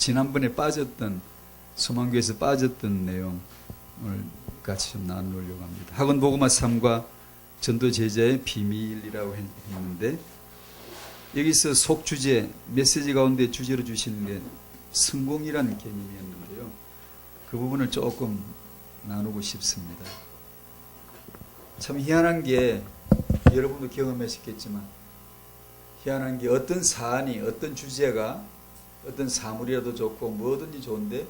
지난번에 빠졌던 소망교에서 빠졌던 내용을 같이 좀 나누려고 합니다. 학원 복음화 3과 전도 제자의 비밀이라고 했는데, 여기서 속 주제, 메시지 가운데 주제로 주시는 게 성공이라는 개념이었는데요. 그 부분을 조금 나누고 싶습니다. 참 희한한 게, 여러분도 경험하셨겠지만, 희한한 게 어떤 사안이, 어떤 주제가, 어떤 사물이라도 좋고 뭐든지 좋은데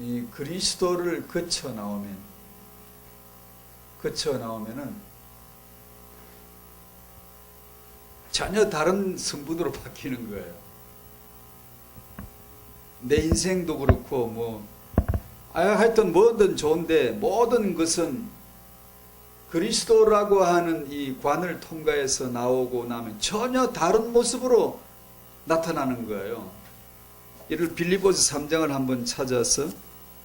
이 그리스도를 거쳐 나오면은 전혀 다른 성분으로 바뀌는 거예요. 내 인생도 그렇고 하여튼 뭐든 좋은데 모든 것은 그리스도라고 하는 이 관을 통과해서 나오고 나면 전혀 다른 모습으로 나타나는 거예요. 이를 빌립보서 3장을 한번 찾아서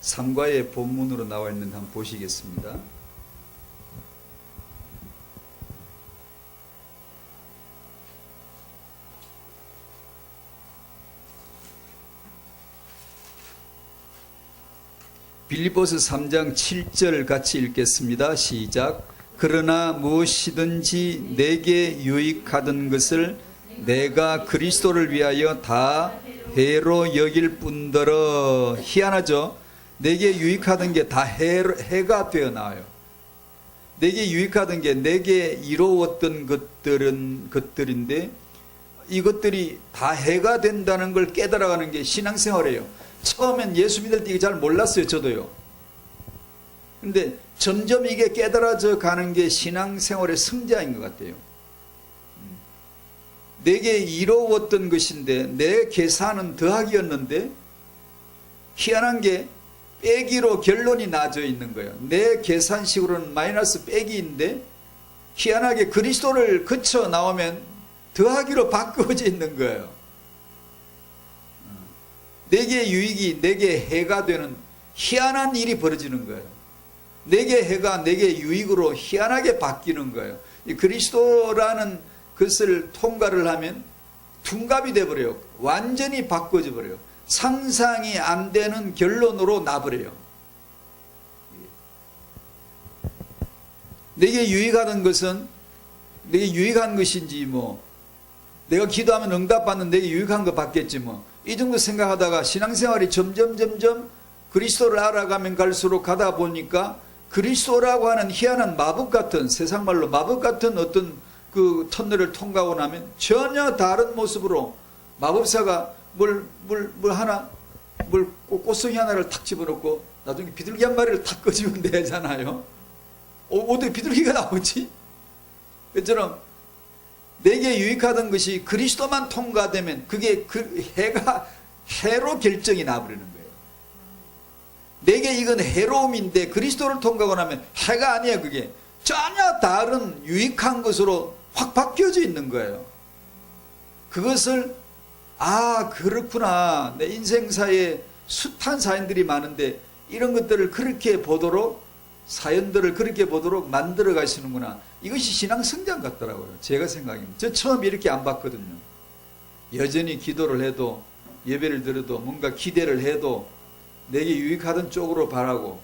3과의 본문으로 나와 있는데 한번 보시겠습니다. 빌립보서 3장 7절 같이 읽겠습니다. 시작. 그러나 무엇이든지 내게 유익하던 것을 내가 그리스도를 위하여 다 해로 여길 뿐더러. 희한하죠? 내게 유익하던 게 다 해가 되어 나와요. 내게 유익하던 게 내게 이로웠던 것들인데 이것들이 다 해가 된다는 걸 깨달아가는 게 신앙생활이에요. 처음엔 예수 믿을 때 이게 잘 몰랐어요. 저도요. 근데 점점 이게 깨달아져 가는 게 신앙생활의 승자인 것 같아요. 내게 이로웠던 것인데 내 계산은 더하기였는데 희한한 게 빼기로 결론이 나져 있는 거예요. 내 계산식으로는 마이너스 빼기인데 희한하게 그리스도를 거쳐 나오면 더하기로 바꾸어져 있는 거예요. 내게 유익이 내게 해가 되는 희한한 일이 벌어지는 거예요. 내게 해가 내게 유익으로 희한하게 바뀌는 거예요. 이 그리스도라는 것을 통과를 하면 둔갑이 돼버려요. 완전히 바꿔져 버려요. 상상이 안 되는 결론으로 나버려요. 내게 유익하던 것은 내게 유익한 것인지 내가 기도하면 응답받는 내게 유익한 거 받겠지 이 정도 생각하다가 신앙생활이 점점 그리스도를 알아가면 갈수록 가다 보니까 그리스도라고 하는 희한한 마법 같은, 세상말로 마법 같은 어떤 그 터널을 통과하고 나면 전혀 다른 모습으로 마법사가 꽃송이 하나를 탁 집어넣고 나중에 비둘기 한 마리를 탁 꺼지면 되잖아요. 어떻게 비둘기가 나오지? 그처럼 내게 유익하던 것이 그리스도만 통과되면 그게 해로 결정이 나버리는 거예요. 내게 이건 해로움인데 그리스도를 통과하고 나면 해가 아니야. 그게 전혀 다른 유익한 것으로 확 바뀌어져 있는 거예요. 그것을 그렇구나. 내 인생사에 숱한 사연들이 많은데 이런 것들을 그렇게 보도록, 사연들을 그렇게 보도록 만들어 가시는구나. 이것이 신앙 성장 같더라고요. 제가 생각합니다. 저 처음 이렇게 안 봤거든요. 여전히 기도를 해도, 예배를 드려도, 뭔가 기대를 해도 내게 유익하던 쪽으로 바라고,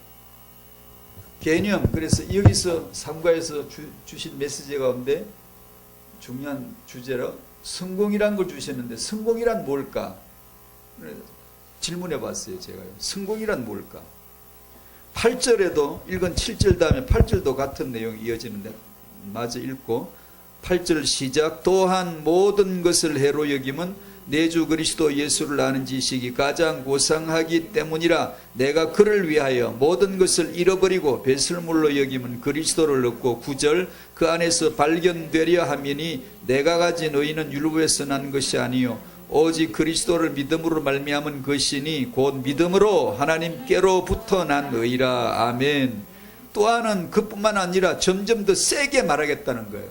개념. 그래서 여기서 3과에서 주신 메시지 가운데 중요한 주제로 성공이란 걸 주셨는데, 성공이란 뭘까? 질문해 봤어요. 제가요. 성공이란 뭘까? 8절에도 읽은 7절 다음에 8절도 같은 내용이 이어지는데 마저 읽고 8절 시작. 또한 모든 것을 해로 여김은 내 주 그리스도 예수를 아는 지식이 가장 고상하기 때문이라. 내가 그를 위하여 모든 것을 잃어버리고 배설물로 여김은 그리스도를 얻고 9절 그 안에서 발견되려 함이니 내가 가진 의는 율법에서 난 것이 아니요 오직 그리스도를 믿음으로 말미암은 것이니 곧 믿음으로 하나님께로부터 난 의라. 아멘. 또한은 그뿐만 아니라 점점 더 세게 말하겠다는 거예요.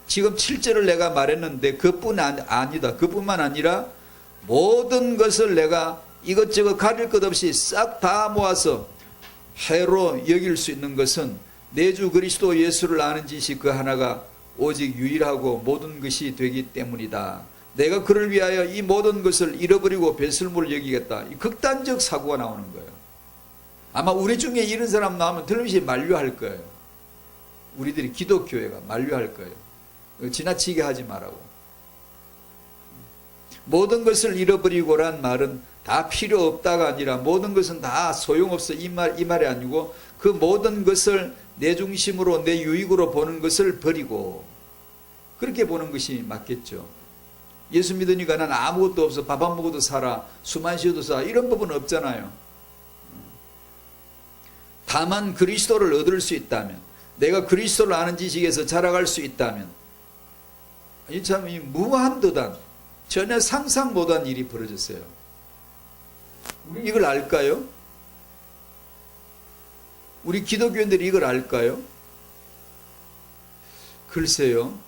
지금 7절을 내가 말했는데 그뿐만 아니라 모든 것을 내가 이것저것 가릴 것 없이 싹 다 모아서 해로 여길 수 있는 것은 내 주 그리스도 예수를 아는 지식 그 하나가 오직 유일하고 모든 것이 되기 때문이다. 내가 그를 위하여 이 모든 것을 잃어버리고 배설물을 여기겠다. 이 극단적 사고가 나오는 거예요. 아마 우리 중에 이런 사람 나오면 틀림없이 만류할 거예요. 우리들이 기독교회가 만류할 거예요. 지나치게 하지 말라고. 모든 것을 잃어버리고란 말은 다 필요 없다가 아니라 모든 것은 다 소용없어 이 말이 아니고 그 모든 것을 내 중심으로 내 유익으로 보는 것을 버리고 그렇게 보는 것이 맞겠죠. 예수 믿으니까 난 아무것도 없어 밥 안 먹어도 살아 숨 안 쉬어도 살아 이런 법은 없잖아요. 다만 그리스도를 얻을 수 있다면 내가 그리스도를 아는 지식에서 자라갈 수 있다면 이 참 무한도단 전혀 상상 못한 일이 벌어졌어요. 우리 이걸 알까요? 우리 기독교인들이 이걸 알까요? 글쎄요.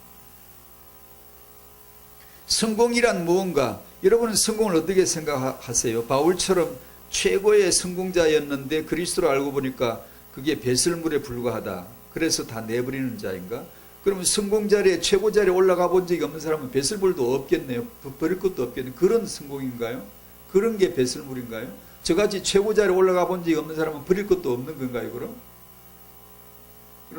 성공이란 무언가, 여러분은 성공을 어떻게 생각하세요? 바울처럼 최고의 성공자였는데 그리스도를 알고 보니까 그게 배설물에 불과하다. 그래서 다 내버리는 자인가? 그러면 성공 자리에 최고 자리에 올라가 본 적이 없는 사람은 배설물도 없겠네요. 버릴 것도 없겠네요. 그런 성공인가요? 그런 게 배설물인가요? 저같이 최고 자리에 올라가 본 적이 없는 사람은 버릴 것도 없는 건가요? 그럼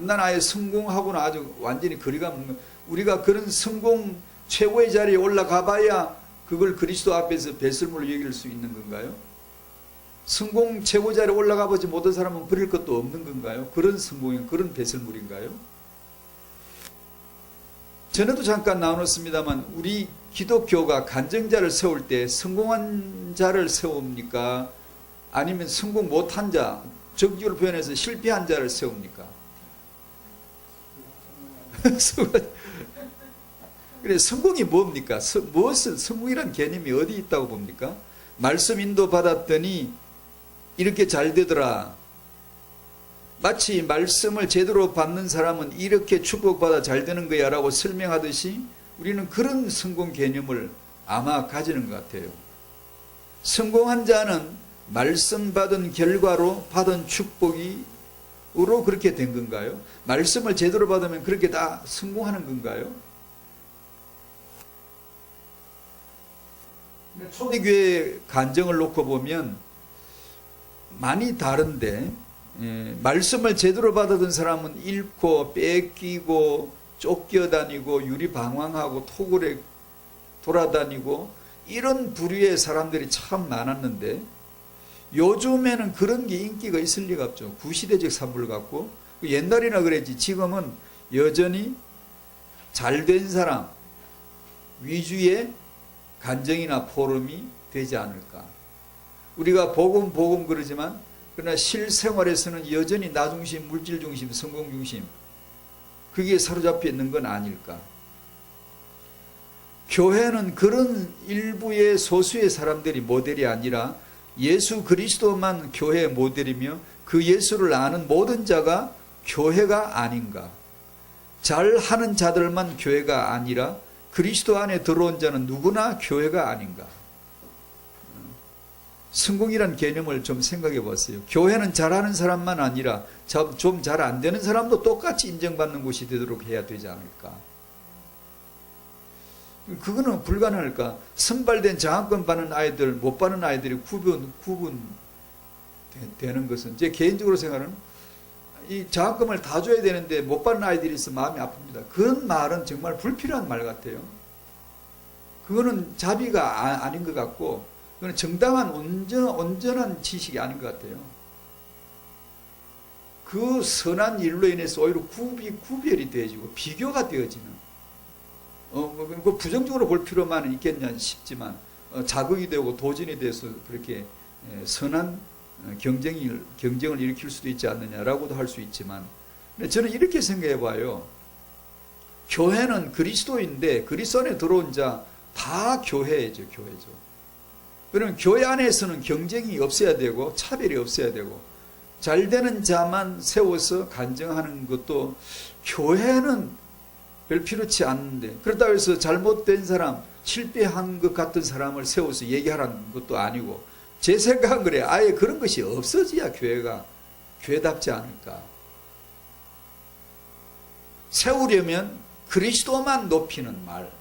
난 아예 성공하고는 아주 완전히 거리가 먼 우리가 그런 성공 최고의 자리에 올라가 봐야 그걸 그리스도 앞에서 배설물로 여길 수 있는 건가요? 성공 최고 자리에 올라가 보지 못한 사람은 버릴 것도 없는 건가요? 그런 성공인 그런 배설물인가요? 전에도 잠깐 나눴습니다만 우리 기독교가 간증자를 세울 때 성공한 자를 세웁니까? 아니면 성공 못한 자, 적극적으로 표현해서 실패한 자를 세웁니까? 그래, 성공이 뭡니까? 무엇은 성공이란 개념이 어디 있다고 봅니까? 말씀 인도 받았더니 이렇게 잘 되더라. 마치 말씀을 제대로 받는 사람은 이렇게 축복받아 잘 되는 거야 라고 설명하듯이 우리는 그런 성공 개념을 아마 가지는 것 같아요. 성공한 자는 말씀 받은 결과로 받은 축복으로 그렇게 된 건가요? 말씀을 제대로 받으면 그렇게 다 성공하는 건가요? 초대교회 간증을 놓고 보면 많이 다른데 말씀을 제대로 받아든 사람은 잃고 뺏기고 쫓겨다니고 유리방황하고 토굴에 돌아다니고 이런 부류의 사람들이 참 많았는데 요즘에는 그런 게 인기가 있을 리가 없죠. 구시대적 산물 같고 옛날이나 그랬지 지금은 여전히 잘된 사람 위주의 간증이나 포럼이 되지 않을까. 우리가 복음 그러지만 그러나 실생활에서는 여전히 나 중심, 물질 중심, 성공 중심 그게 사로잡혀 있는 건 아닐까. 교회는 그런 일부의 소수의 사람들이 모델이 아니라 예수 그리스도만 교회의 모델이며 그 예수를 아는 모든 자가 교회가 아닌가. 잘하는 자들만 교회가 아니라 그리스도 안에 들어온 자는 누구나 교회가 아닌가. 성공이란 개념을 좀 생각해 보세요. 교회는 잘하는 사람만 아니라 좀 잘 안 되는 사람도 똑같이 인정받는 곳이 되도록 해야 되지 않을까. 그거는 불가능할까. 선발된 장학금 받는 아이들, 못 받는 아이들이 구분되는 것은 제 개인적으로 생각하는 이 장학금을 다 줘야 되는데 못 받는 아이들이 있어 마음이 아픕니다. 그런 말은 정말 불필요한 말 같아요. 그거는 자비가 아닌 것 같고 그건 정당한 온전한 지식이 아닌 것 같아요. 그 선한 일로 인해서 오히려 구별이 되어지고 비교가 되어지는 그 부정적으로 볼 필요만 있겠냐 싶지만 자극이 되고 도전이 돼서 그렇게 선한 경쟁을 일으킬 수도 있지 않느냐라고도 할 수 있지만 저는 이렇게 생각해 봐요. 교회는 그리스도인데 그리스도 안에 들어온 자 다 교회죠. 그러면 교회 안에서는 경쟁이 없어야 되고 차별이 없어야 되고 잘 되는 자만 세워서 간증하는 것도 교회는 별 필요치 않는데 그렇다고 해서 잘못된 사람 실패한 것 같은 사람을 세워서 얘기하라는 것도 아니고 제 생각은 그래요. 아예 그런 것이 없어져야 교회가 교회답지 않을까. 세우려면 그리스도만 높이는 말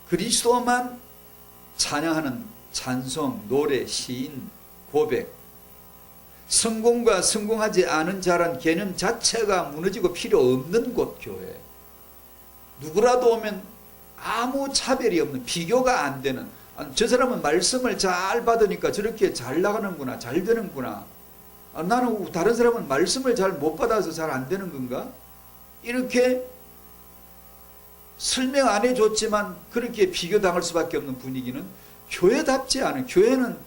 그리스도만 찬양하는 찬송, 노래, 시인, 고백, 성공과 성공하지 않은 자란 개념 자체가 무너지고 필요 없는 곳 교회. 누구라도 오면 아무 차별이 없는, 비교가 안 되는, 저 사람은 말씀을 잘 받으니까 저렇게 잘 나가는구나, 잘 되는구나. 나는 다른 사람은 말씀을 잘 못 받아서 잘 안 되는 건가? 이렇게 설명 안 해줬지만 그렇게 비교당할 수밖에 없는 분위기는 교회답지 않은, 교회는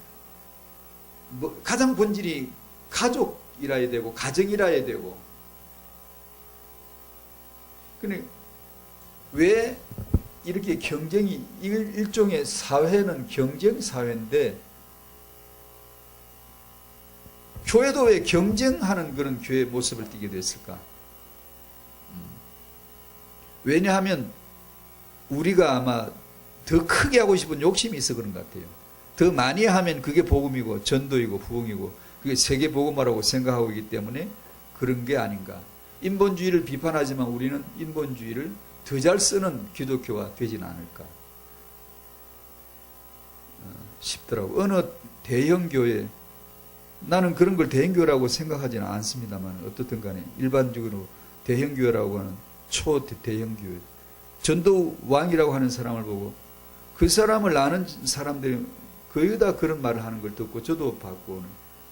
가장 본질이 가족이라야 되고 가정이라야 되고. 근데 왜 이렇게 경쟁이, 일종의 사회는 경쟁 사회인데 교회도 왜 경쟁하는 그런 교회 모습을 띠게 됐을까? 왜냐하면 우리가 아마 더 크게 하고 싶은 욕심이 있어 그런 것 같아요. 더 많이 하면 그게 복음이고 전도이고 부흥이고 그게 세계 복음화라고 생각하고 있기 때문에 그런 게 아닌가. 인본주의를 비판하지만 우리는 인본주의를 더 잘 쓰는 기독교가 되진 않을까 싶더라고. 어느 대형 교회, 나는 그런 걸 대형 교회라고 생각하지는 않습니다만 어떻든 간에 일반적으로 대형 교회라고 하는 초대형 교회, 전도왕이라고 하는 사람을 보고 그 사람을 아는 사람들이 거의 다 그런 말을 하는 걸 듣고 저도 받고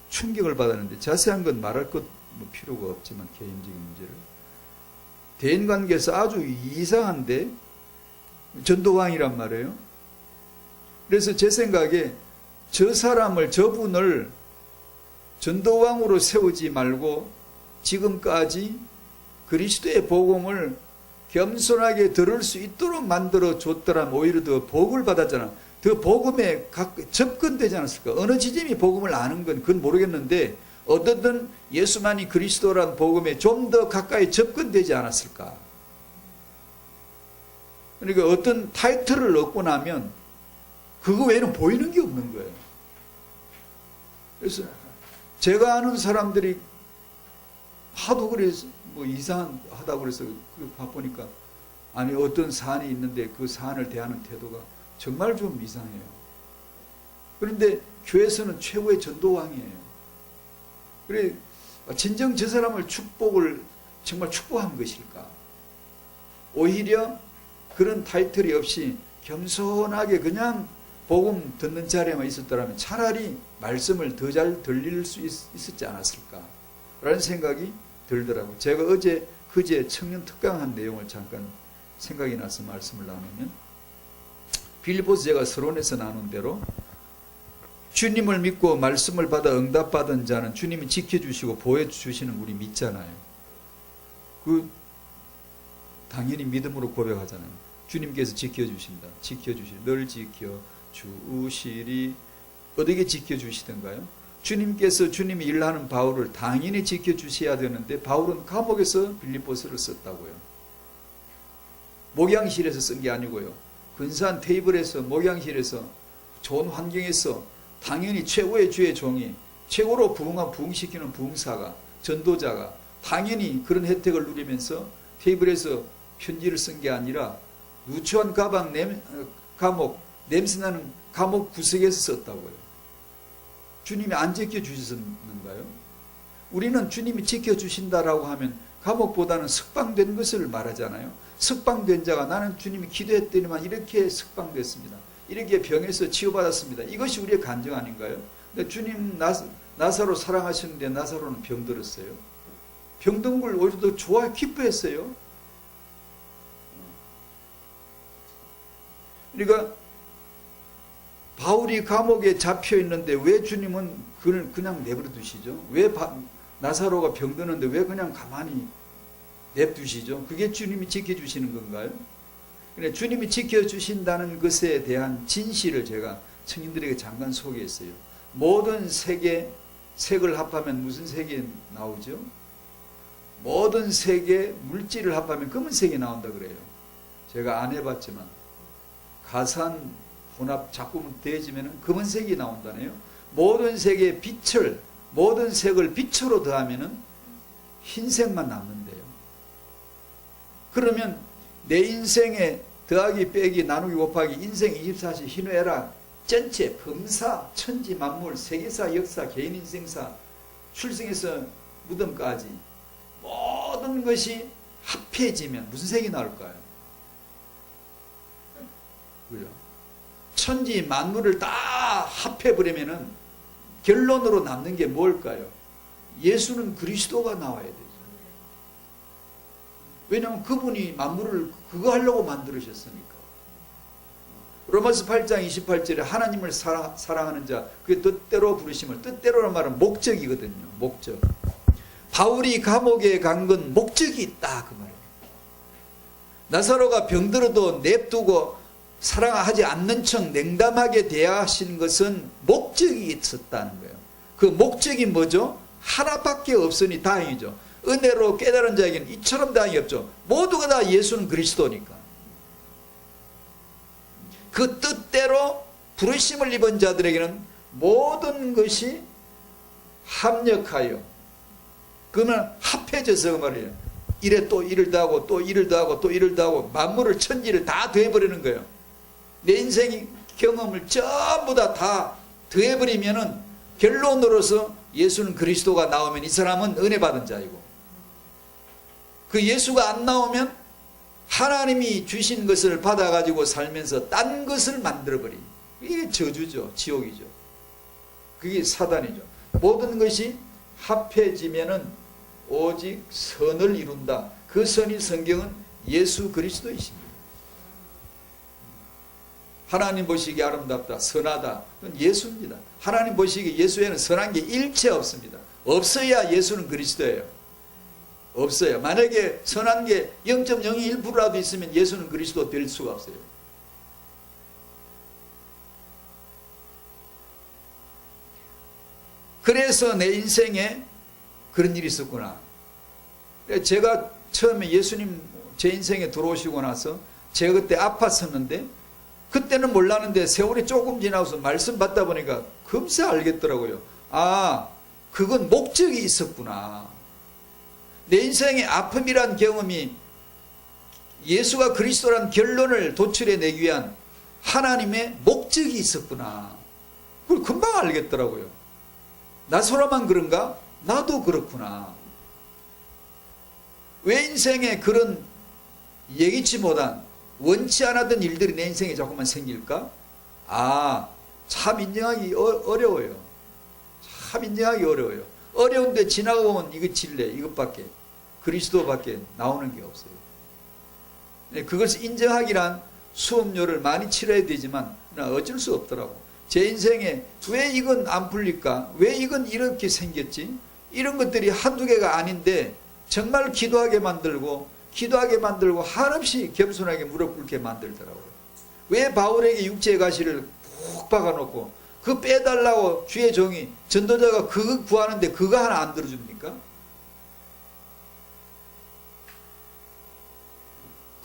충격을 받았는데, 자세한 건 말할 것 필요가 없지만 개인적인 문제를, 대인관계에서 아주 이상한데 전도왕이란 말이에요. 그래서 제 생각에 저 사람을, 저분을 전도왕으로 세우지 말고 지금까지 그리스도의 복음을 겸손하게 들을 수 있도록 만들어 줬더라면 오히려 더 복을 받았잖아. 더 복음에 접근되지 않았을까? 어느 지점이 복음을 아는 건 그건 모르겠는데 어떻든 예수만이 그리스도란 복음에 좀 더 가까이 접근되지 않았을까? 그러니까 어떤 타이틀을 얻고 나면 그거 외에는 보이는 게 없는 거예요. 그래서 제가 아는 사람들이 하도 그래서 뭐 이상하다고 그래서 바쁘니까, 아니 어떤 사안이 있는데 그 사안을 대하는 태도가 정말 좀 이상해요. 그런데 교회에서는 최고의 전도왕이에요. 그래, 진정 저 사람을 축복을 정말 축복한 것일까? 오히려 그런 타이틀이 없이 겸손하게 그냥 복음 듣는 자리에만 있었더라면 차라리 말씀을 더 잘 들릴 수 있었지 않았을까? 라는 생각이 들더라고요. 제가 그제 청년 특강한 내용을 잠깐 생각이 나서 말씀을 나누면, 빌립보서 제가 서론에서 나눈 대로 주님을 믿고 말씀을 받아 응답받은 자는 주님이 지켜주시고 보호해주시는 우리 믿잖아요. 당연히 믿음으로 고백하잖아요. 주님께서 지켜주신다. 늘 지켜주시리. 어떻게 지켜주시던가요? 주님께서 주님이 일하는 바울을 당연히 지켜주셔야 되는데 바울은 감옥에서 빌립보서를 썼다고요. 목양실에서 쓴 게 아니고요. 근사한 테이블에서, 목양실에서, 좋은 환경에서 당연히 최고의 주의 종이, 최고로 부흥시키는 부흥사가, 전도자가 당연히 그런 혜택을 누리면서 테이블에서 편지를 쓴 게 아니라 누추한 감옥, 냄새나는 감옥 구석에서 썼다고요. 주님이 안 지켜주셨는가요? 우리는 주님이 지켜주신다라고 하면 감옥보다는 석방된 것을 말하잖아요. 석방된 자가, 나는 주님이 기도했더니만 이렇게 석방됐습니다. 이렇게 병에서 치유받았습니다. 이것이 우리의 간증 아닌가요? 근데 주님 나사로 사랑하시는데 나사로는 병들었어요. 병든 걸 오히려 더 좋아 기뻐했어요. 그러니까 바울이 감옥에 잡혀 있는데 왜 주님은 그를 그냥 내버려 두시죠? 왜 나사로가 병드는데 왜 그냥 가만히 냅두시죠? 그게 주님이 지켜주시는 건가요? 그래, 주님이 지켜주신다는 것에 대한 진실을 제가 청년들에게 잠깐 소개했어요. 모든 색을 합하면 무슨 색이 나오죠? 모든 색의 물질을 합하면 검은색이 나온다 그래요. 제가 안 해봤지만 가산 혼합 작품을 대지면 검은색이 나온다네요. 모든 색의 빛을, 모든 색을 빛으로 더하면 흰색만 남는데요. 그러면 내 인생에 더하기 빼기 나누기 곱하기 인생 24시 희노애락 전체 범사 천지 만물 세계사 역사 개인 인생사 출생에서 무덤까지 모든 것이 합해지면 무슨 색이 나올까요? 그죠? 천지 만물을 다 합해버리면은 결론으로 남는 게 뭘까요? 예수는 그리스도가 나와야 되죠. 왜냐하면 그분이 만물을 그거 하려고 만들으셨으니까. 로마서 8장 28절에 하나님을 사랑하는 자, 그게 뜻대로 부르심을, 뜻대로란 말은 목적이거든요. 목적. 바울이 감옥에 간 건 목적이 있다 그 말이에요. 나사로가 병들어도 냅두고 사랑하지 않는 척 냉담하게 대하신 것은 목적이 있었다는 거예요. 그 목적이 뭐죠? 하나밖에 없으니 다행이죠. 은혜로 깨달은 자에게는 이처럼 다행이 없죠. 모두가 다 예수는 그리스도니까. 그 뜻대로 부르심을 입은 자들에게는 모든 것이 합력하여, 그러면 합해져서 그 말이에요. 이래 또 이를 더하고 또 이를 더하고 또 이를 더하고 만물을 천지를 다 더해버리는 거예요. 내 인생 경험을 전부 다 더해버리면은 결론으로서 예수는 그리스도가 나오면 이 사람은 은혜 받은 자이고, 그 예수가 안 나오면 하나님이 주신 것을 받아가지고 살면서 딴 것을 만들어버린, 이게 저주죠. 지옥이죠. 그게 사단이죠. 모든 것이 합해지면은 오직 선을 이룬다. 그 선이 성경은 예수 그리스도이십니다. 하나님 보시기에 아름답다, 선하다, 그건 예수입니다. 하나님 보시기에 예수에는 선한 게 일체 없습니다. 없어야 예수는 그리스도예요. 없어요. 만약에 선한 게 0.01%라도 있으면 예수는 그리스도 될 수가 없어요. 그래서 내 인생에 그런 일이 있었구나. 제가 처음에 예수님 제 인생에 들어오시고 나서 제가 그때 아팠었는데, 그때는 몰랐는데 세월이 조금 지나서 말씀 받다 보니까 금세 알겠더라고요. 아, 그건 목적이 있었구나. 내 인생의 아픔이란 경험이 예수가 그리스도란 결론을 도출해내기 위한 하나님의 목적이 있었구나. 그걸 금방 알겠더라고요. 나서로만 그런가? 나도 그렇구나. 왜 인생에 그런 예기치 못한 원치 않았던 일들이 내 인생에 자꾸만 생길까? 아, 참 인정하기 어려워요. 참 인정하기 어려워요. 어려운데 지나고 보면 이거 진리, 이것밖에, 그리스도밖에 나오는 게 없어요. 그것을 인정하기란 수업료를 많이 치러야 되지만 어쩔 수 없더라고. 제 인생에 왜 이건 안 풀릴까? 왜 이건 이렇게 생겼지? 이런 것들이 한두 개가 아닌데 정말 기도하게 만들고 한없이 겸손하게 무릎 꿇게 만들더라고요. 왜 바울에게 육체의 가시를 푹 박아놓고 그 빼달라고 주의 종이, 전도자가 그거 구하는데 그거 하나 안 들어줍니까?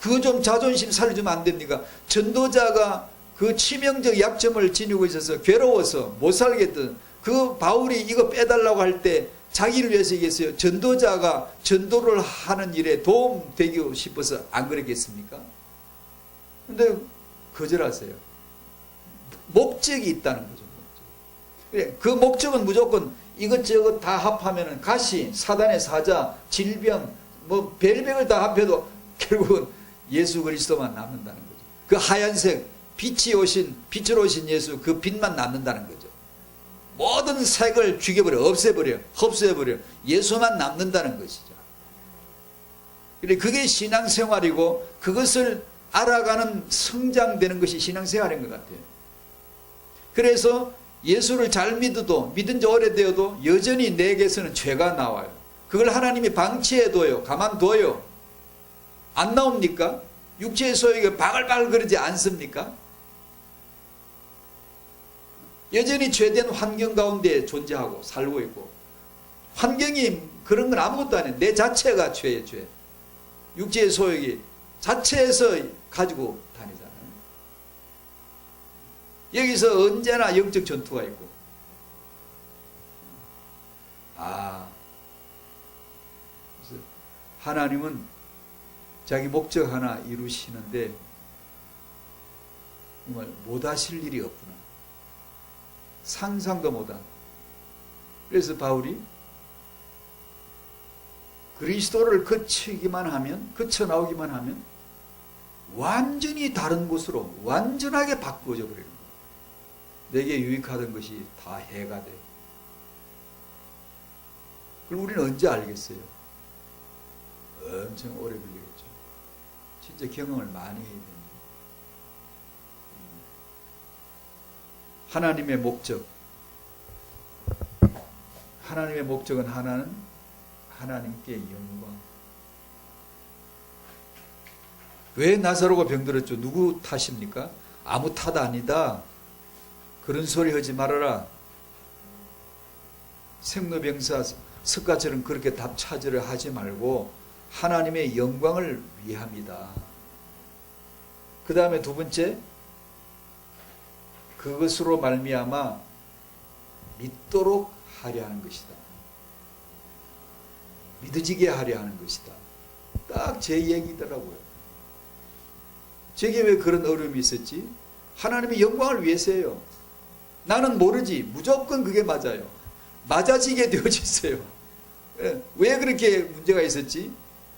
그거 좀 자존심 살려주면 안 됩니까? 전도자가 그 치명적 약점을 지니고 있어서 괴로워서 못 살겠던 그 바울이 이거 빼달라고 할 때 자기를 위해서 얘기했어요. 전도자가 전도를 하는 일에 도움되고 싶어서 안 그랬겠습니까? 근데 거절하세요. 목적이 있다는 거죠. 목적. 그 목적은 무조건 이것저것 다 합하면 가시, 사단의 사자, 질병, 뭐 별벽을 다 합해도 결국은 예수 그리스도만 남는다는 거죠. 그 하얀색 빛으로 오신 예수, 그 빛만 남는다는 거죠. 모든 색을 죽여버려, 없애버려, 흡수해버려. 예수만 남는다는 것이죠. 그게 신앙생활이고 그것을 알아가는 성장되는 것이 신앙생활인 것 같아요. 그래서 예수를 잘 믿은 지 오래되어도 여전히 내게서는 죄가 나와요. 그걸 하나님이 방치해둬요. 가만둬요. 안 나옵니까? 육체의 소욕이 바글바글 거리지 않습니까? 여전히 죄된 환경 가운데 존재하고 살고 있고, 환경이 그런 건 아무것도 아니에요. 내 자체가 죄예요. 죄. 육체의 소욕이 자체에서 가지고 다니잖아요. 여기서 언제나 영적 전투가 있고, 그래서 하나님은 자기 목적 하나 이루시는데 정말 못하실 일이 없구나. 상상도 못한. 그래서 바울이 그리스도를 거치기만 하면, 거쳐 나오기만 하면 완전히 다른 곳으로 완전하게 바꾸어져 버리는 거예요. 내게 유익하던 것이 다 해가 돼. 그럼 우리는 언제 알겠어요? 엄청 오래 걸리겠죠. 진짜 경험을 많이 해야 됩니다. 하나님의 목적. 하나님의 목적은 하나는 하나님께 영광. 왜 나사로가 병들었죠? 누구 탓입니까? 아무 탓 아니다. 그런 소리 하지 말아라. 생로병사 석가처럼 그렇게 답 찾으려 하지 말고 하나님의 영광을 위함이다. 그 다음에 두 번째, 그것으로 말미암아 믿도록 하려 하는 것이다. 믿어지게 하려 하는 것이다. 딱 제 얘기더라고요. 제게 왜 그런 어려움이 있었지? 하나님의 영광을 위해서예요. 나는 모르지. 무조건 그게 맞아요. 맞아지게 되어졌어요. 왜 그렇게 문제가 있었지?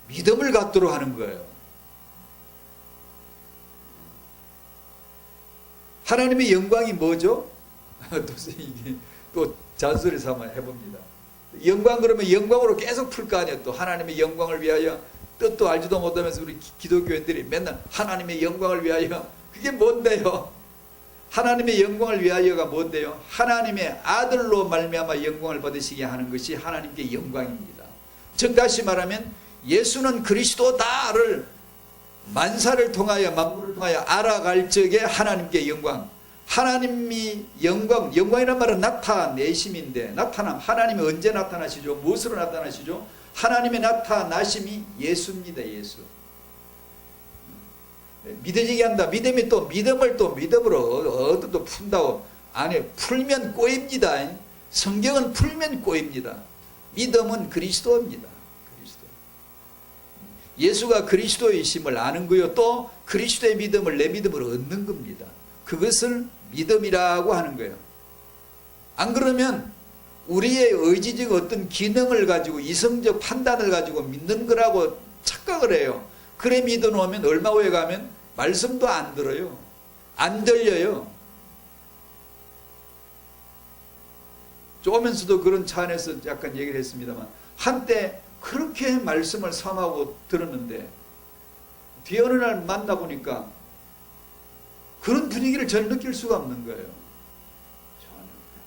믿음을 갖도록 하는 거예요. 하나님의 영광이 뭐죠? 또 잔소리 삼아 해봅니다. 영광 그러면 영광으로 계속 풀 거 아니에요. 또 하나님의 영광을 위하여 뜻도 알지도 못하면서 우리 기독교인들이 맨날 하나님의 영광을 위하여. 그게 뭔데요? 하나님의 영광을 위하여가 뭔데요? 하나님의 아들로 말미암아 영광을 받으시게 하는 것이 하나님께 영광입니다. 즉 다시 말하면 예수는 그리스도다를 만사를 통하여 만물을 통하여 알아갈 적에 하나님께 영광. 하나님이 영광이란 말은 나타내심인데, 하나님이 언제 나타나시죠? 무엇으로 나타나시죠? 하나님의 나타나심이 예수입니다. 예수. 믿어지게 한다. 믿음이 또 믿음을 또 믿음으로 또 푼다고. 아니, 풀면 꼬입니다. 성경은 풀면 꼬입니다. 믿음은 그리스도입니다. 그리스도. 예수가 그리스도이심을 아는 거요. 또 그리스도의 믿음을 내 믿음으로 얻는 겁니다. 그것을 믿음이라고 하는 거예요. 안 그러면 우리의 의지적 어떤 기능을 가지고 이성적 판단을 가지고 믿는 거라고 착각을 해요. 그래 믿어 놓으면 얼마 후에 가면 말씀도 안 들어요. 안 들려요. 쪼면서도 그런 차 안에서 약간 얘기를 했습니다만, 한때 그렇게 말씀을 삼하고 들었는데 뒤에 어느 날 만나보니까 그런 분위기를 전혀 느낄 수가 없는 거예요.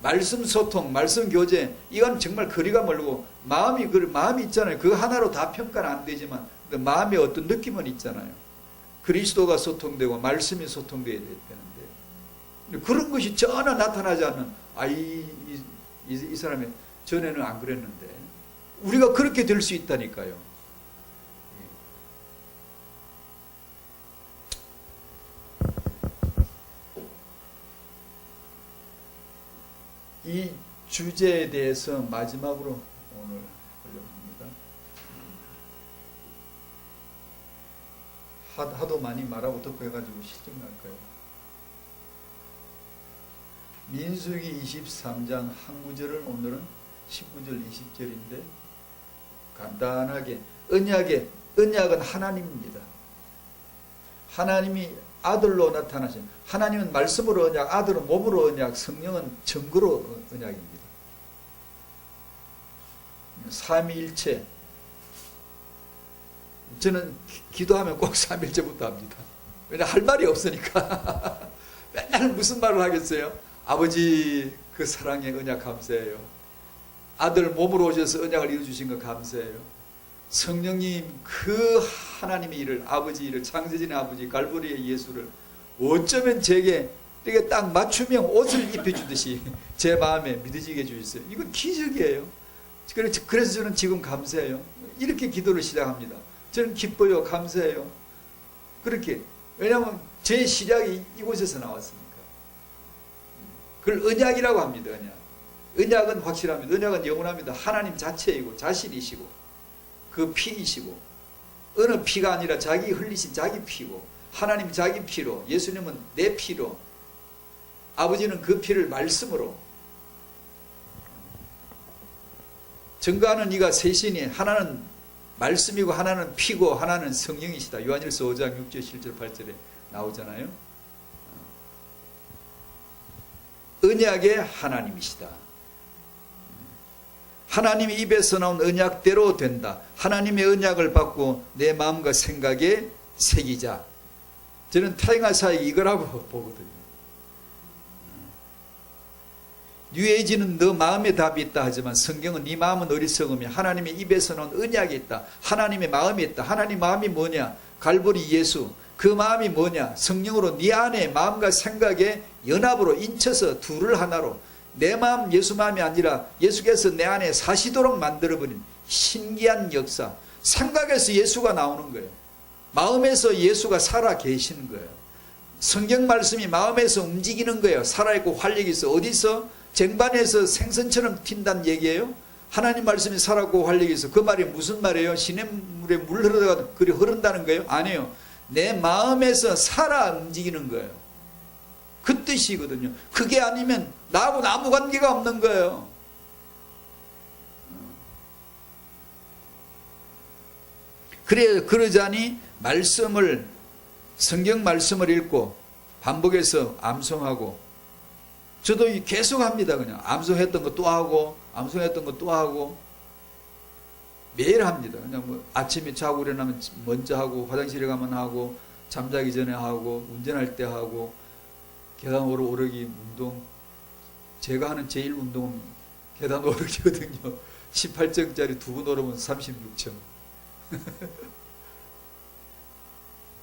말씀 소통, 말씀 교제, 이건 정말 거리가 멀고 마음이 있잖아요. 그 하나로 다 평가는 안 되지만 마음의 어떤 느낌은 있잖아요. 그리스도가 소통되고 말씀이 소통되어야 되는데 그런 것이 전혀 나타나지 않는, 이 사람이 전에는 안 그랬는데, 우리가 그렇게 될 수 있다니까요. 이 주제에 대해서 마지막으로 오늘 하려고 합니다. 하도 많이 말하고 듣고 해가지고 실증날까요? 민수기 23장 한 구절을 오늘은 19절 20절인데 간단하게, 언약은 하나님입니다. 하나님이 아들로 나타나신, 하나님은 말씀으로 언약, 아들은 몸으로 언약, 성령은 증거로 언약입니다. 삼위일체. 저는 기도하면 꼭 삼위일체부터 합니다. 왜냐, 할 말이 없으니까. 맨날 무슨 말을 하겠어요? 아버지 그 사랑의 언약 감사해요. 아들 몸으로 오셔서 언약을 이루어주신 거 감사해요. 성령님 그 하나님의 일을, 아버지 일을, 창세전의 아버지 갈보리의 예수를 어쩌면 제게 이렇게 딱 맞춤형 옷을 입혀주듯이 제 마음에 믿어지게 해주셨어요. 이건 기적이에요. 그래서 저는 지금 감사해요. 이렇게 기도를 시작합니다. 저는 기뻐요. 감사해요. 그렇게. 왜냐하면 제 시작이 이곳에서 나왔으니까. 그걸 언약이라고 합니다. 언약은 확실합니다. 언약은 영원합니다. 하나님 자체이고 자신이시고 그 피이시고, 어느 피가 아니라 자기 흘리신 자기 피고, 하나님 자기 피로, 예수님은 내 피로, 아버지는 그 피를 말씀으로 증거하는 이가 셋이니 하나는 말씀이고 하나는 피고 하나는 성령이시다. 요한일서 5장 6절 7절 8절에 나오잖아요. 언약의 하나님이시다. 하나님 입에서 나온 언약대로 된다. 하나님의 언약을 받고 내 마음과 생각에 새기자. 저는 타인과 사역 이거라고 보거든요. 뉴에이지는 너 마음에 답이 있다 하지만 성경은 네 마음은 어리석음이 하나님의 입에서 나온 언약이 있다. 하나님의 마음이 있다. 하나님 마음이 뭐냐? 갈보리 예수. 그 마음이 뭐냐? 성령으로 네 안에 마음과 생각에 연합으로 인쳐서 둘을 하나로 내 마음 예수 마음이 아니라 예수께서 내 안에 사시도록 만들어버린 신기한 역사. 생각에서 예수가 나오는 거예요. 마음에서 예수가 살아 계시는 거예요. 성경 말씀이 마음에서 움직이는 거예요. 살아있고 활력이 있어. 어디서? 쟁반에서 생선처럼 튄다는 얘기예요. 하나님 말씀이 살아있고 활력이 있어. 그 말이 무슨 말이에요? 시냇물에 물 흐르다가 그리 흐른다는 거예요? 아니에요. 내 마음에서 살아 움직이는 거예요. 그 뜻이거든요. 그게 아니면 나하고는 아무 관계가 없는 거예요. 그래, 그러자니 말씀을, 성경 말씀을 읽고 반복해서 암송하고, 저도 계속 합니다. 그냥 암송했던 거 또 하고, 암송했던 거 또 하고, 매일 합니다. 그냥 뭐 아침에 자고 일어나면 먼저 하고, 화장실에 가면 하고, 잠자기 전에 하고, 운전할 때 하고, 계단 오르기 운동. 제가 하는 제일 운동은 계단 오르기거든요. 18층짜리 2번 오르면 36층.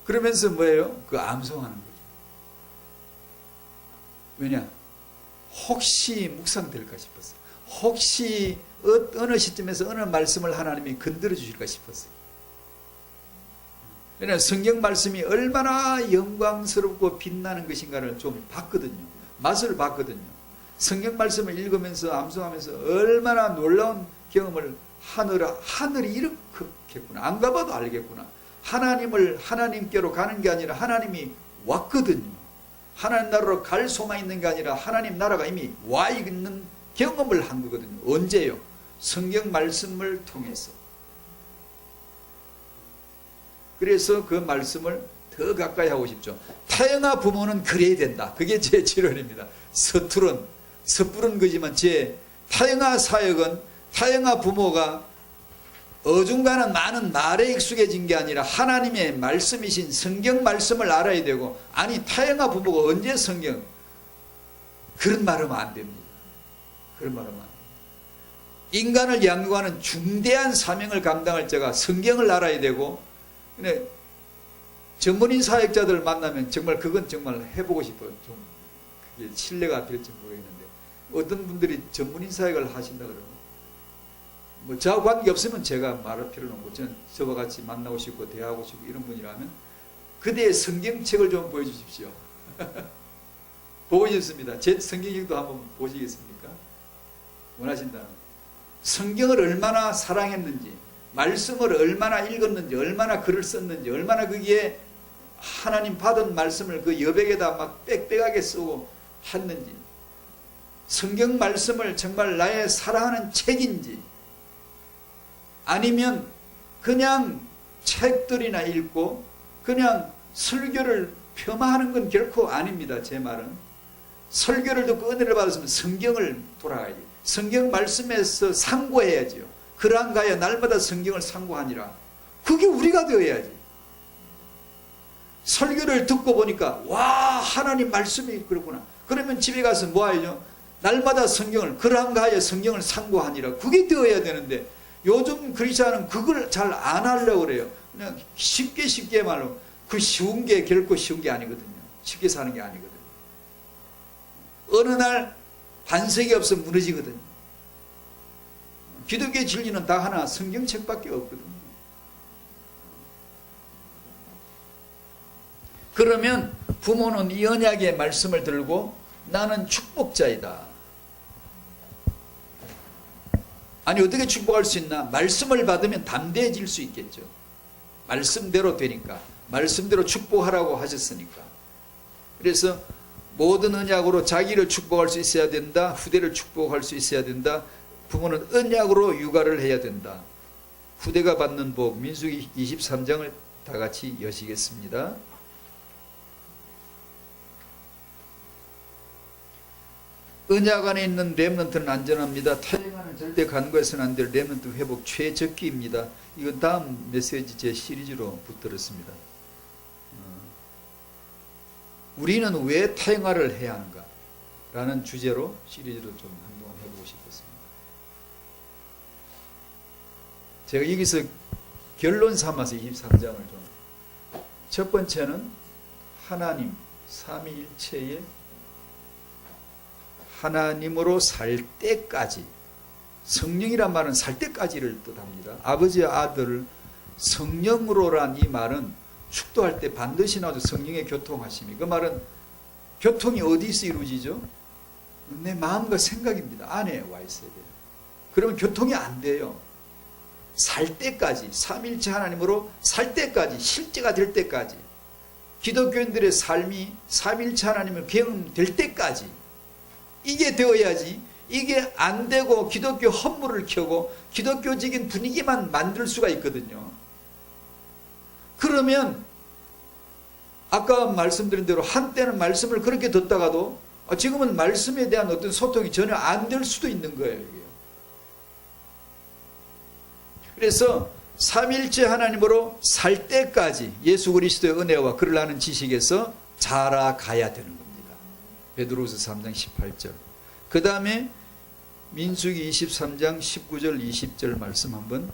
그러면서 뭐예요? 그 암송하는 거죠. 왜냐? 혹시 묵상될까 싶었어. 혹시 어느 시점에서 어느 말씀을 하나님이 건드려 주실까 싶었어. 왜냐하면 성경 말씀이 얼마나 영광스럽고 빛나는 것인가를 좀 봤거든요. 맛을 봤거든요. 성경 말씀을 읽으면서 암송하면서 얼마나 놀라운 경험을 하늘이 이렇게 했구나. 안 가봐도 알겠구나. 하나님께로 가는 게 아니라 하나님이 왔거든요. 하나님 나라로 갈 소망이 있는 게 아니라 하나님 나라가 이미 와 있는 경험을 한 거거든요. 언제요? 성경 말씀을 통해서. 그래서 그 말씀을 더 가까이 하고 싶죠. 타영아 부모는 그래야 된다. 그게 제 지론입니다. 섣부른 거지만 제 타영아 사역은 타영아 부모가 어중간한 많은 말에 익숙해진 게 아니라 하나님의 말씀이신 성경 말씀을 알아야 되고, 아니 타영아 부모가 언제 성경, 그런 말 하면 안 됩니다. 그런 말 하면 안 됩니다. 인간을 양육하는 중대한 사명을 감당할 자가 성경을 알아야 되고, 근데 전문인 사역자들을 만나면 정말 그건 정말 해보고 싶어요. 좀 그게 신뢰가 될지 모르겠는데, 어떤 분들이 전문인 사역을 하신다 그러면 뭐 저하고 관계 없으면 제가 말할 필요는 없고, 저는 저와 같이 만나고 싶고 대화하고 싶고 이런 분이라면 그대의 성경책을 좀 보여주십시오. 보고 싶습니다. 제 성경책도 한번 보시겠습니까? 원하신다면. 성경을 얼마나 사랑했는지, 말씀을 얼마나 읽었는지, 얼마나 글을 썼는지, 얼마나 거기에 하나님 받은 말씀을 그 여백에다 막 빽빽하게 쓰고 했는지, 성경 말씀을 정말 나의 사랑하는 책인지, 아니면 그냥 책들이나 읽고 그냥 설교를 폄하하는 건 결코 아닙니다. 제 말은 설교를 듣고 은혜를 받았으면 성경을 돌아가야지. 성경 말씀에서 상고해야지요. 그러한가야 날마다 성경을 상고하니라. 그게 우리가 되어야지. 설교를 듣고 보니까 와, 하나님 말씀이 그렇구나. 그러면 집에 가서 뭐 하죠? 날마다 성경을, 그러한가야 성경을 상고하니라. 그게 되어야 되는데, 요즘 크리스찬은 그걸 잘 안 하려고 그래요. 그냥 쉽게 말로, 그 쉬운 게 결코 쉬운 게 아니거든요. 쉽게 사는 게 아니거든요. 어느 날 반석이 없어 무너지거든요. 기독교의 진리는 다 하나, 성경책밖에 없거든요. 그러면 부모는 이 언약의 말씀을 들고 나는 축복자이다. 아니 어떻게 축복할 수 있나? 말씀을 받으면 담대해질 수 있겠죠. 말씀대로 되니까. 말씀대로 축복하라고 하셨으니까. 그래서 모든 언약으로 자기를 축복할 수 있어야 된다. 후대를 축복할 수 있어야 된다. 부모는 언약으로 육아를 해야 된다. 후대가 받는 복, 민수기 23장을 다 같이 여시겠습니다. 언약 안에 있는 렘넌트는 안전합니다. 타협하는 절대 간과해서는 안 될 렘넌트 회복 최적기입니다. 이건 다음 메시지 제 시리즈로 붙들었습니다. 우리는 왜 타협을 해야 하는가? 라는 주제로 시리즈로 좀 한동안 해보고 싶었습니다. 제가 여기서 결론 삼아서 23장을 좀. 첫 번째는 하나님, 삼위일체의 하나님으로 살 때까지, 성령이란 말은 살 때까지를 뜻합니다. 아버지와 아들을 성령으로란 이 말은 축도할 때 반드시 나오죠. 성령의 교통하심이. 그 말은 교통이 어디서 이루어지죠? 내 마음과 생각입니다. 안에 와 있어야 돼요. 그러면 교통이 안 돼요. 살 때까지, 삼위일체 하나님으로 살 때까지, 실제가 될 때까지, 기독교인들의 삶이 삼위일체 하나님을 경험될 때까지 이게 되어야지. 이게 안 되고 기독교 헌물을 켜고 기독교적인 분위기만 만들 수가 있거든요. 그러면 아까 말씀드린 대로 한때는 말씀을 그렇게 듣다가도 지금은 말씀에 대한 어떤 소통이 전혀 안 될 수도 있는 거예요. 이게. 그래서 삼위일체 하나님으로 살 때까지 예수 그리스도의 은혜와 그를 아는 지식에서 자라가야 되는 겁니다. 베드로후서 3장 18절. 그 다음에 민수기 23장 19절 20절 말씀 한번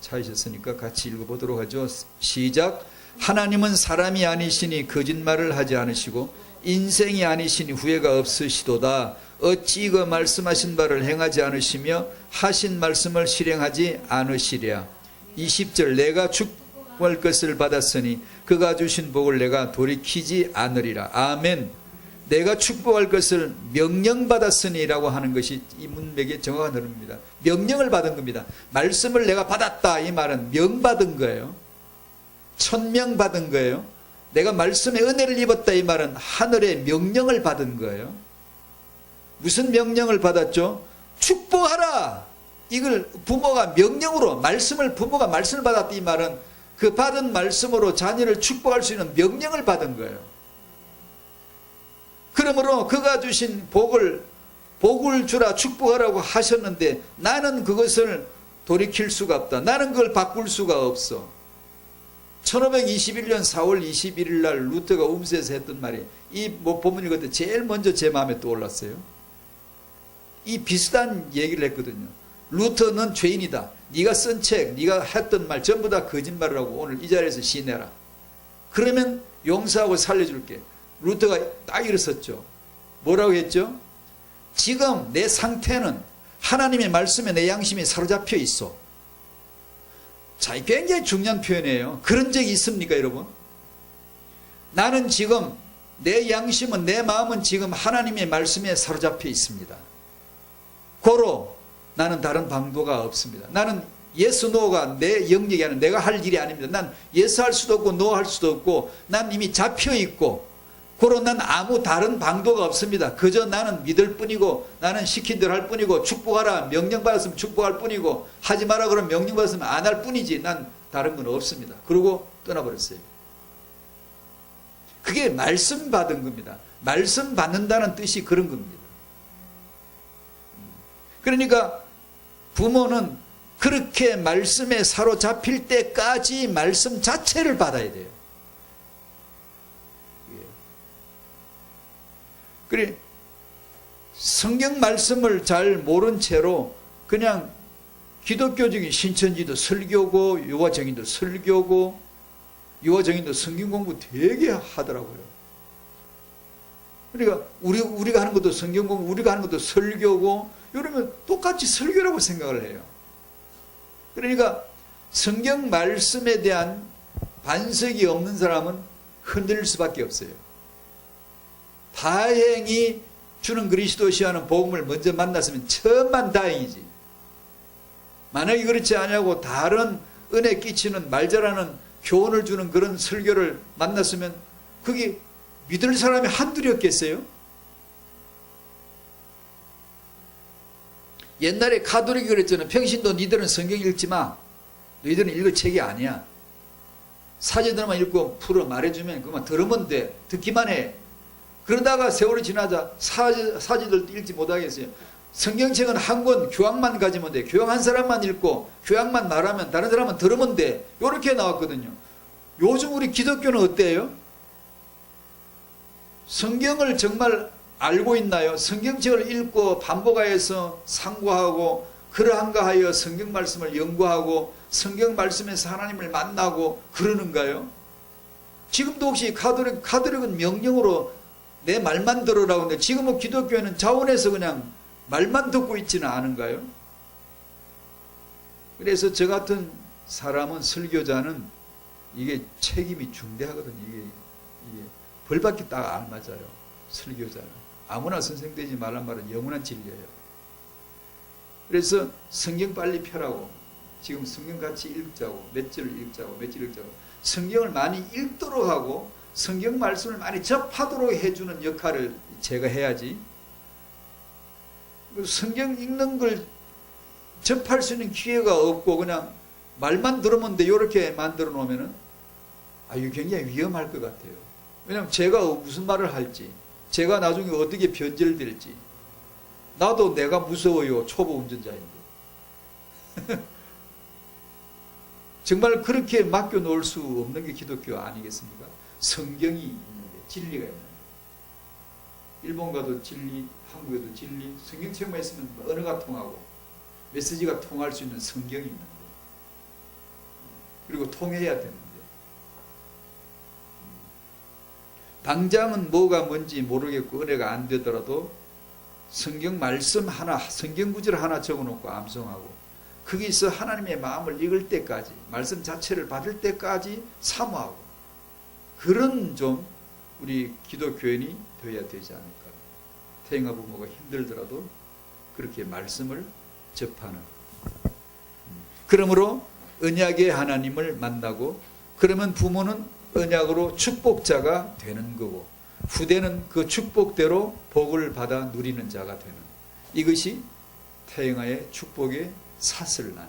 찾으셨으니까 같이 읽어보도록 하죠. 시작. 하나님은 사람이 아니시니 거짓말을 하지 않으시고 인생이 아니시니 후회가 없으시도다. 어찌 이거 말씀하신 바를 행하지 않으시며 하신 말씀을 실행하지 않으시랴. 20절. 내가 축복할 것을 받았으니 그가 주신 복을 내가 돌이키지 않으리라. 아멘. 내가 축복할 것을 명령받았으니 라고 하는 것이 이 문맥의 정확한 흐름입니다. 명령을 받은 겁니다. 말씀을 내가 받았다 이 말은 명받은 거예요. 천명받은 거예요. 내가 말씀의 은혜를 입었다 이 말은 하늘의 명령을 받은 거예요. 무슨 명령을 받았죠? 축복하라. 이걸 부모가 명령으로 부모가 말씀을 받았다 이 말은 그 받은 말씀으로 자녀를 축복할 수 있는 명령을 받은 거예요. 그러므로 그가 주신 복을 주라 축복하라고 하셨는데 나는 그것을 돌이킬 수가 없다. 나는 그걸 바꿀 수가 없어. 1521년 4월 21일 날 루터가 움세에서 했던 말이 이 본문 읽을 때 제일 먼저 제 마음에 떠올랐어요. 이 비슷한 얘기를 했거든요. 루터는 죄인이다. 네가 쓴 책, 네가 했던 말 전부 다 거짓말을 하고 오늘 이 자리에서 시내라. 그러면 용서하고 살려줄게. 루터가 딱 일었었죠. 뭐라고 했죠? 지금 내 상태는 하나님의 말씀에 내 양심이 사로잡혀 있어. 자, 굉장히 중요한 표현이에요. 그런 적이 있습니까, 여러분? 나는 지금 내 양심은 내 마음은 지금 하나님의 말씀에 사로잡혀 있습니다. 고로 나는 다른 방도가 없습니다. 나는 예스 노가 내 영역이 아니라 내가 할 일이 아닙니다. 난 예스 할 수도 없고 노 할 수도 없고 난 이미 잡혀 있고 고로 난 아무 다른 방도가 없습니다. 그저 나는 믿을 뿐이고 나는 시킨 대로 할 뿐이고 축복하라 명령받았으면 축복할 뿐이고 하지 마라 그러면 명령받았으면 안 할 뿐이지 난 다른 건 없습니다. 그러고 떠나버렸어요. 그게 말씀 받은 겁니다. 말씀 받는다는 뜻이 그런 겁니다. 그러니까 부모는 그렇게 말씀에 사로잡힐 때까지 말씀 자체를 받아야 돼요. 그래 성경 말씀을 잘 모른 채로 그냥 기독교적인 신천지도 설교고 유아정인도 설교고 유아정인도 성경 공부 되게 하더라고요. 그러니까 우리가 하는 것도 성경 공부, 우리가 하는 것도 설교고 이러면 똑같이 설교라고 생각을 해요. 그러니까 성경 말씀에 대한 반석이 없는 사람은 흔들릴 수밖에 없어요. 다행히 주는 그리스도시하는 복음을 먼저 만났으면 천만 다행이지. 만약에 그렇지 않냐고 다른 은혜 끼치는 말 잘하는 교훈을 주는 그런 설교를 만났으면 그게 믿을 사람이 한둘이었겠어요? 옛날에 가톨릭이 그랬잖아요. 평신도 니들은 성경 읽지 마. 너희들은 읽을 책이 아니야. 사제들만 읽고 풀어 말해주면 그만 들으면 돼. 듣기만 해. 그러다가 세월이 지나자 사제들도 읽지 못하겠어요. 성경책은 한 권 교황만 가지면 돼. 교황 한 사람만 읽고 교황만 말하면 다른 사람은 들으면 돼. 이렇게 나왔거든요. 요즘 우리 기독교는 어때요? 성경을 정말 알고 있나요? 성경책을 읽고 반복하여서 상고하고 그러한가 하여 성경 말씀을 연구하고 성경 말씀에서 하나님을 만나고 그러는가요? 지금도 혹시 가톨릭은 명령으로 내 말만 들으라고 하는데 지금은 기독교는 자원해서 그냥 말만 듣고 있지는 않은가요? 그래서 저 같은 사람은, 설교자는 이게 책임이 중대하거든요. 이게 벌받기 딱 알맞아요. 설교자는 아무나 선생 되지 말란 말은 영원한 진리예요. 그래서 성경 빨리 펴라고, 지금 성경 같이 읽자고, 몇 절 읽자고 성경을 많이 읽도록 하고 성경 말씀을 많이 접하도록 해주는 역할을 제가 해야지, 성경 읽는 걸 접할 수 있는 기회가 없고 그냥 말만 들으면 돼 이렇게 만들어 놓으면은 이거 굉장히 위험할 것 같아요. 왜냐하면 제가 무슨 말을 할지, 제가 나중에 어떻게 변질될지, 나도 내가 무서워요. 초보 운전자인데. 정말 그렇게 맡겨놓을 수 없는 게 기독교 아니겠습니까? 성경이 있는데, 진리가 있는데. 일본 가도 진리, 한국에도 진리, 성경책만 있으면 언어가 통하고 메시지가 통할 수 있는 성경이 있는데, 그리고 통해야 되는데, 당장은 뭐가 뭔지 모르겠고 은혜가 안 되더라도 성경 말씀 하나, 성경 구절 하나 적어놓고 암송하고 거기서 하나님의 마음을 읽을 때까지, 말씀 자체를 받을 때까지 사모하고, 그런 좀 우리 기독교인이 되어야 되지 않을까. 태영아 부모가 힘들더라도 그렇게 말씀을 접하는. 그러므로 언약의 하나님을 만나고, 그러면 부모는 언약으로 축복자가 되는 거고, 후대는 그 축복대로 복을 받아 누리는 자가 되는, 이것이 태영아의 축복의 사슬 아닌가,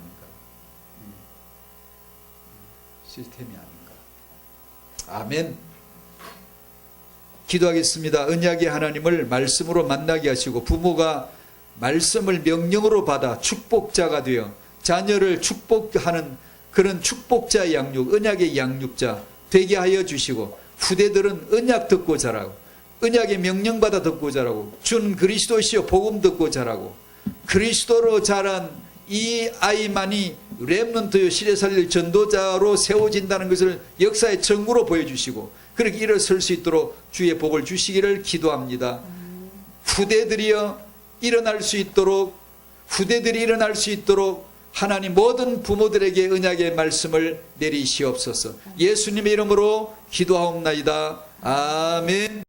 시스템이 아닌가. 아멘. 기도하겠습니다. 언약의 하나님을 말씀으로 만나게 하시고 부모가 말씀을 명령으로 받아 축복자가 되어 자녀를 축복하는 그런 축복자 양육, 언약의 양육자 되게 하여 주시고, 후대들은 언약 듣고 자라고, 언약의 명령받아 듣고 자라고, 준 그리스도시여 복음 듣고 자라고, 그리스도로 자란 이 아이만이 렘넌트요 시대 살릴 전도자로 세워진다는 것을 역사의 증거로 보여주시고, 그렇게 일어설 수 있도록 주의 복을 주시기를 기도합니다. 후대들이여 일어날 수 있도록, 후대들이 일어날 수 있도록 하나님 모든 부모들에게 언약의 말씀을 내리시옵소서. 예수님의 이름으로 기도하옵나이다. 아멘.